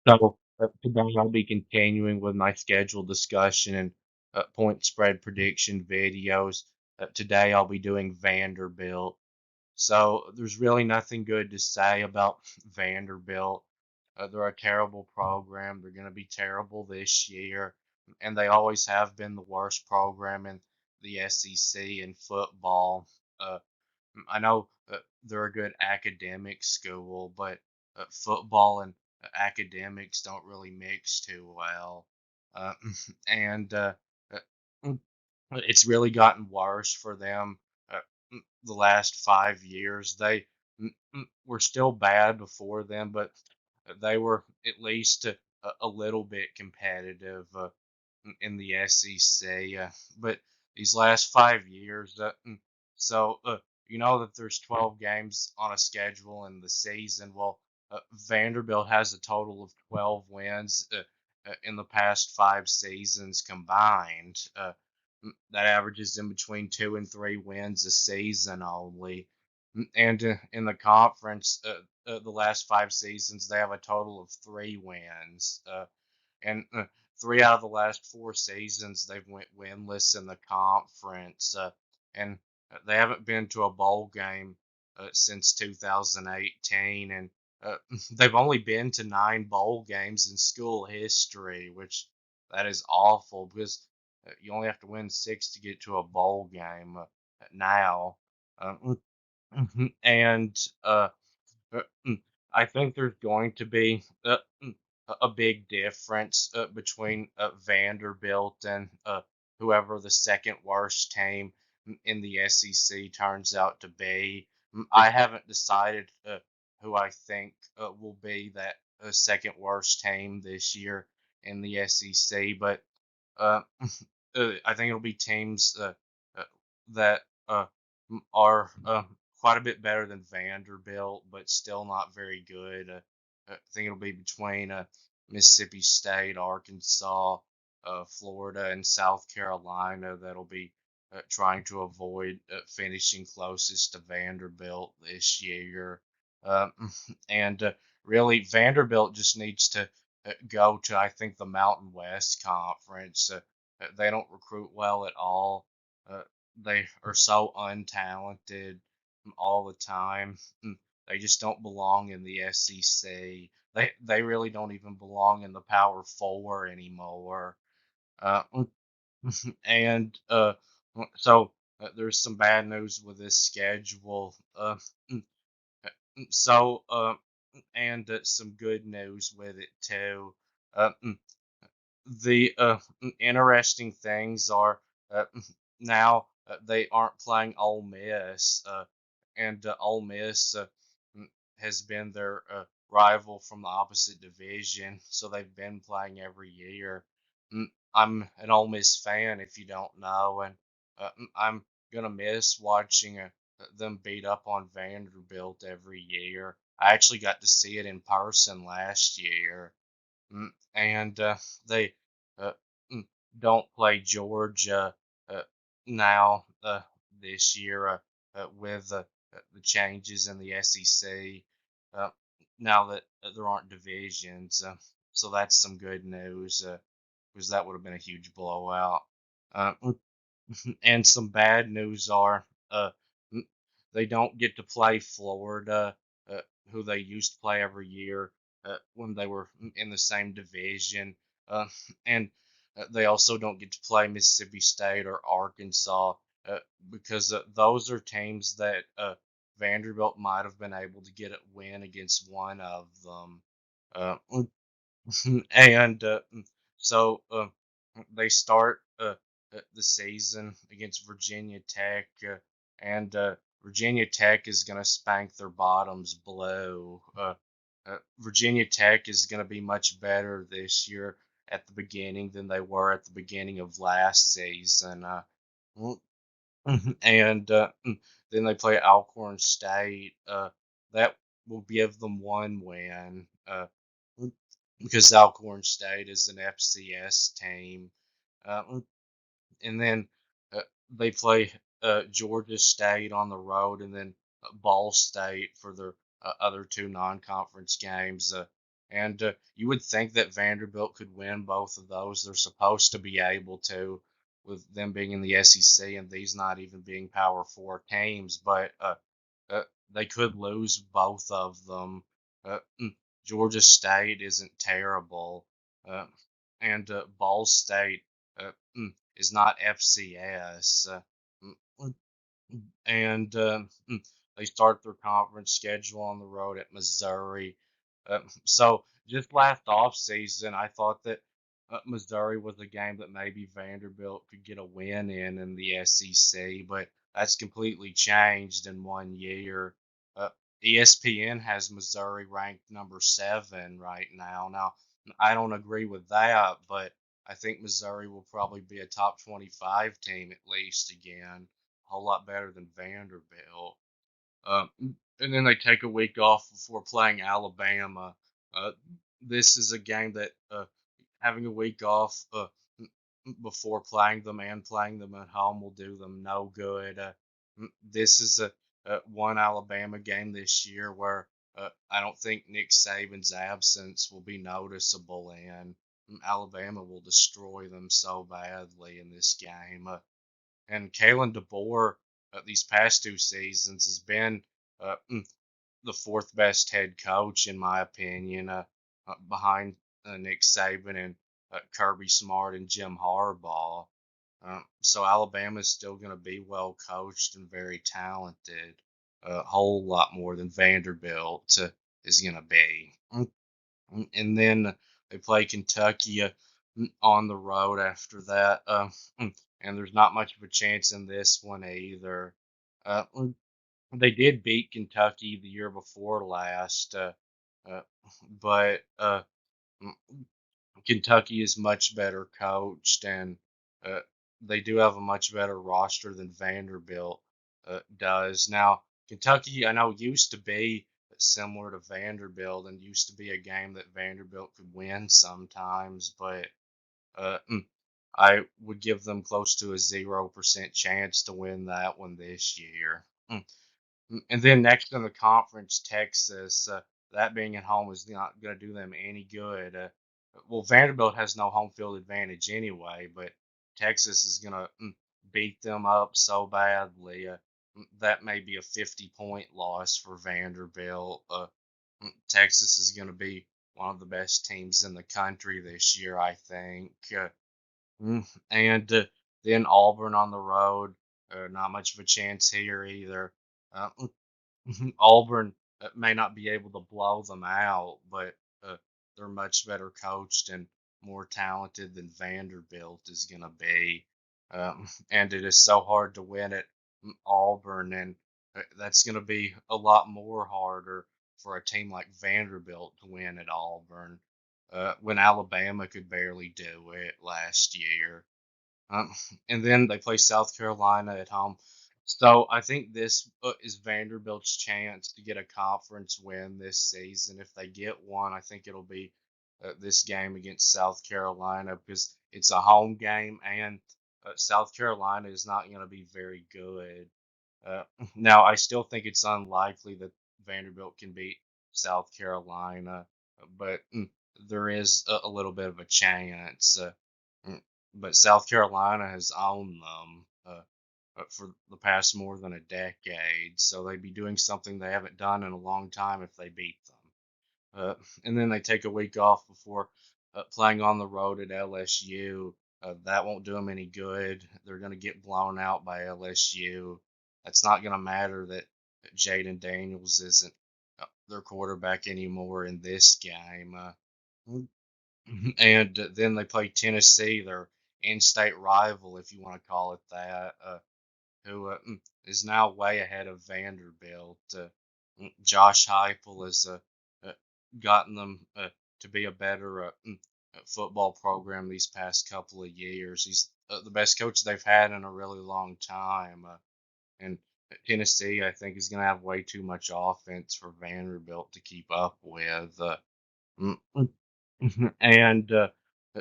So today I'll be continuing with my scheduled discussion and point spread prediction videos. Today I'll be doing Vanderbilt. So there's really nothing good to say about Vanderbilt. They're a terrible program. They're going to be terrible this year, and they always have been the worst program in the SEC in football. Uh, I know they're a good academic school, but football and academics don't really mix too well. Uh, and uh, mm, it's really gotten worse for them the last 5 years. They were still bad before them, but they were at least a little bit competitive in the SEC. But these last 5 years, so you know that there's 12 games on a schedule in the season. Well, Vanderbilt has a total of 12 wins in the past 5 seasons combined. That averages in between 2 and 3 wins a season only. And in the conference, the last 5 seasons, they have a total of 3 wins. And 3 out of the last 4 seasons, they've went winless in the conference. And they haven't been to a bowl game since 2018. And they've only been to 9 bowl games in school history, which that is awful because you only have to win 6 to get to a bowl game now. Um, and uh, I think there's going to be a big difference between Vanderbilt and whoever the second worst team in the SEC turns out to be. I haven't decided who I think will be that second worst team this year in the SEC, but uh, I think it'll be teams uh, that are quite a bit better than Vanderbilt, but still not very good. I think it'll be between Mississippi State, Arkansas, Florida, and South Carolina that'll be trying to avoid finishing closest to Vanderbilt this year. Um, and really, Vanderbilt just needs to go to, I think, the Mountain West Conference. They don't recruit well at all. Uh, they are so untalented all the time. They just don't belong in the SEC. They really don't even belong in the Power Four anymore. Uh, and so there's some bad news with this schedule. So and some good news with it too. Uh, the interesting things are now they aren't playing Ole Miss, and Ole Miss has been their rival from the opposite division, so they've been playing every year. I'm an Ole Miss fan, if you don't know, and I'm gonna miss watching them beat up on Vanderbilt every year. I actually got to see it in person last year. And they uh, mm, don't play Georgia uh, now this year with the changes in the SEC. Uh, now that there aren't divisions, so that's some good news because that would have been a huge blowout. Uh, and some bad news are n- they don't get to play Florida, who they used to play every year when they were in the same division, uh, and they also don't get to play Mississippi State or Arkansas because those are teams that Vanderbilt might have been able to get a win against one of them. Uh, and so they start the season against Virginia Tech, and Virginia Tech is going to spank their bottoms blue. Virginia Tech is going to be much better this year at the beginning than they were at the beginning of last season. And then they play Alcorn State. That will give them one win because Alcorn State is an FCS team. Uh, and then uh, they play Georgia State on the road, and then Ball State for their other two non-conference games. And you would think that Vanderbilt could win both of those. They're supposed to be able to, with them being in the SEC and these not even being Power Four teams. But uh, they could lose both of them. Georgia State isn't terrible, uh, and Ball State is not FCS. Mm, and they start their conference schedule on the road at Missouri. So just last off season, I thought that Missouri was a game that maybe Vanderbilt could get a win in the SEC, but that's completely changed in 1 year. Uh, ESPN has Missouri ranked number 7 right now. Now, I don't agree with that, but I think Missouri will probably be a top 25 team at least again, a whole lot better than Vanderbilt. Um, and then they take a week off before playing Alabama. Uh, this is a game that having a week off before playing them and playing them at home will do them no good. This is a one Alabama game this year where I don't think Nick Saban's absence will be noticeable, and Alabama will destroy them so badly in this game. And Kalen DeBoer, these past 2 seasons, has been the fourth best head coach in my opinion, behind Nick Saban and Kirby Smart and Jim Harbaugh. So Alabama is still going to be well coached and very talented, a whole lot more than Vanderbilt is going to be. And then they play Kentucky on the road after that. And there's not much of a chance in this one either. They did beat Kentucky the year before last, uh, but Kentucky is much better coached, and uh, they do have a much better roster than Vanderbilt does. Now, Kentucky, I know, used to be similar to Vanderbilt and used to be a game that Vanderbilt could win sometimes, but uh, mm, I would give them close to a 0% chance to win that one this year. And then next in the conference, Texas, that being at home is not going to do them any good. Well, Vanderbilt has no home field advantage anyway, but Texas is going to beat them up so badly. That may be a 50-point loss for Vanderbilt. Texas is going to be one of the best teams in the country this year, I think. And then Auburn on the road, not much of a chance here either. Uh, Auburn may not be able to blow them out, but they're much better coached and more talented than Vanderbilt is going to be. And it is so hard to win at Auburn, and that's going to be a lot more harder for a team like Vanderbilt to win at Auburn when Alabama could barely do it last year. Um, and then they play South Carolina at home. So I think this is Vanderbilt's chance to get a conference win this season. If they get one, I think it'll be this game against South Carolina because it's a home game and South Carolina is not going to be very good. Uh, Now, I still think it's unlikely that Vanderbilt can beat South Carolina, but there is a little bit of a chance. Mm, but South Carolina has owned them for the past more than a decade, so they'd be doing something they haven't done in a long time if they beat them. Uh, and then they take a week off before playing on the road at LSU. That won't do them any good. They're going to get blown out by LSU. That's not going to matter that Jaden Daniels isn't their quarterback anymore in this game. And then they play Tennessee, their in-state rival, if you want to call it that, who is now way ahead of Vanderbilt. Josh Heupel has uh, gotten them to be a better football program these past couple of years. He's the best coach they've had in a really long time. And Tennessee, I think, is going to have way too much offense for Vanderbilt to keep up with. Mm, and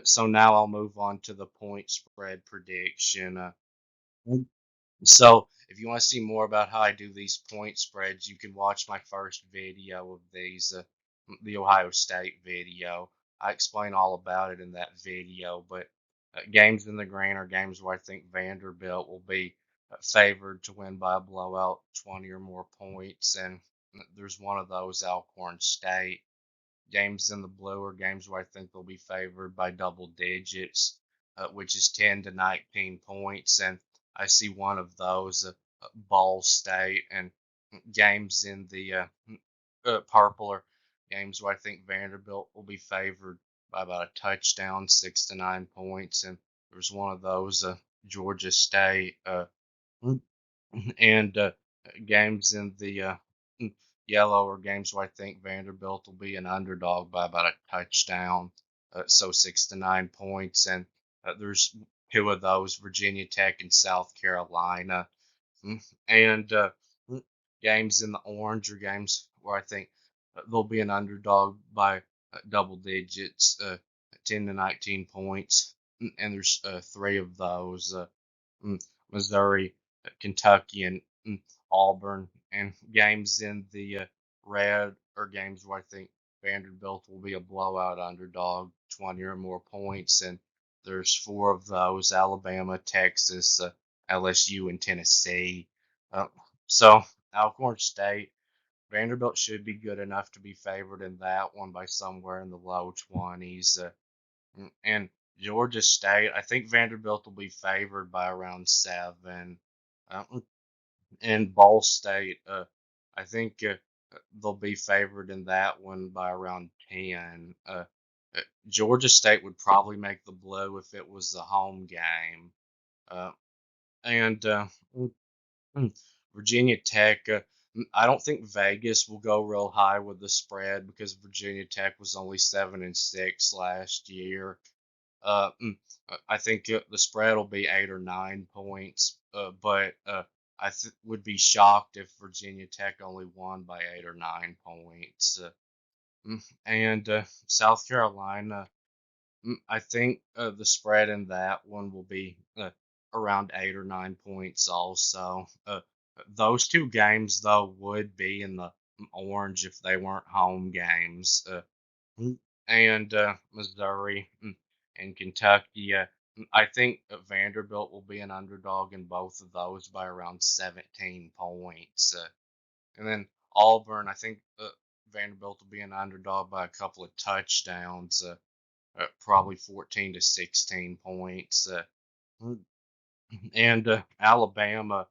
so now I'll move on to the point spread prediction. So if you want to see more about how I do these point spreads, you can watch my first video of these. the Ohio State video. I explain all about it in that video, but games in the green are games where I think Vanderbilt will be favored to win by a blowout, 20 or more points, and there's one of those, Alcorn State. Games in the blue are games where I think they'll be favored by double digits, which is 10 to 19 points, and I see one of those, Ball State, and games in the purple are games where I think Vanderbilt will be favored by about a touchdown, 6 to 9 points, and there's one of those, Georgia State, and games in the yellow are games where I think Vanderbilt will be an underdog by about a touchdown, so 6 to 9 points, and there's two of those, Virginia Tech and South Carolina. And games in the orange are games where I think they'll be an underdog by double digits, 10 to 19 points. And there's three of those, mm, Missouri, Kentucky, and Auburn. And games in the red are games where I think Vanderbilt will be a blowout underdog, 20 or more points. And there's four of those, Alabama, Texas, LSU, and Tennessee. Uh, so Alcorn State, Vanderbilt should be good enough to be favored in that one by somewhere in the low 20s. And Georgia State, I think Vanderbilt will be favored by around 7. Uh, and Ball State, I think they'll be favored in that one by around 10. Georgia State would probably make the blue if it was a home game. Uh, and Hmm. Virginia Tech. I don't think Vegas will go real high with the spread because Virginia Tech was only 7-6 last year. I think the spread will be 8 or 9 points, but would be shocked if Virginia Tech only won by 8 or 9 points. And South Carolina. I think the spread in that one will be around 8 or 9 points also. Those two games, though, would be in the orange if they weren't home games. Mm, and Missouri and Kentucky. I think Vanderbilt will be an underdog in both of those by around 17 points. And then Auburn, I think Vanderbilt will be an underdog by a couple of touchdowns. Probably 14 to 16 points. And Alabama,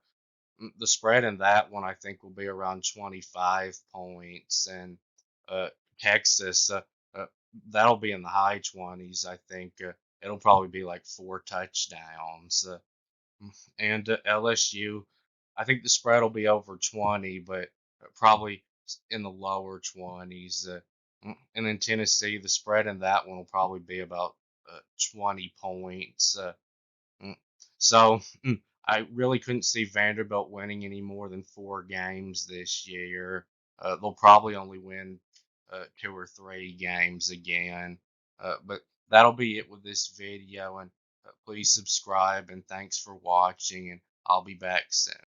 the spread in that one I think will be around 25 points. And uh, Texas, uh, that'll be in the high 20s. I think it'll probably be like 4 touchdowns. And LSU, I think the spread will be over 20, but probably in the lower 20s. And then Tennessee, the spread in that one will probably be about 20 points. Mm, so I really couldn't see Vanderbilt winning any more than 4 games this year. They'll probably only win 2 or 3 games again. But that'll be it with this video. And please subscribe and thanks for watching. And I'll be back soon.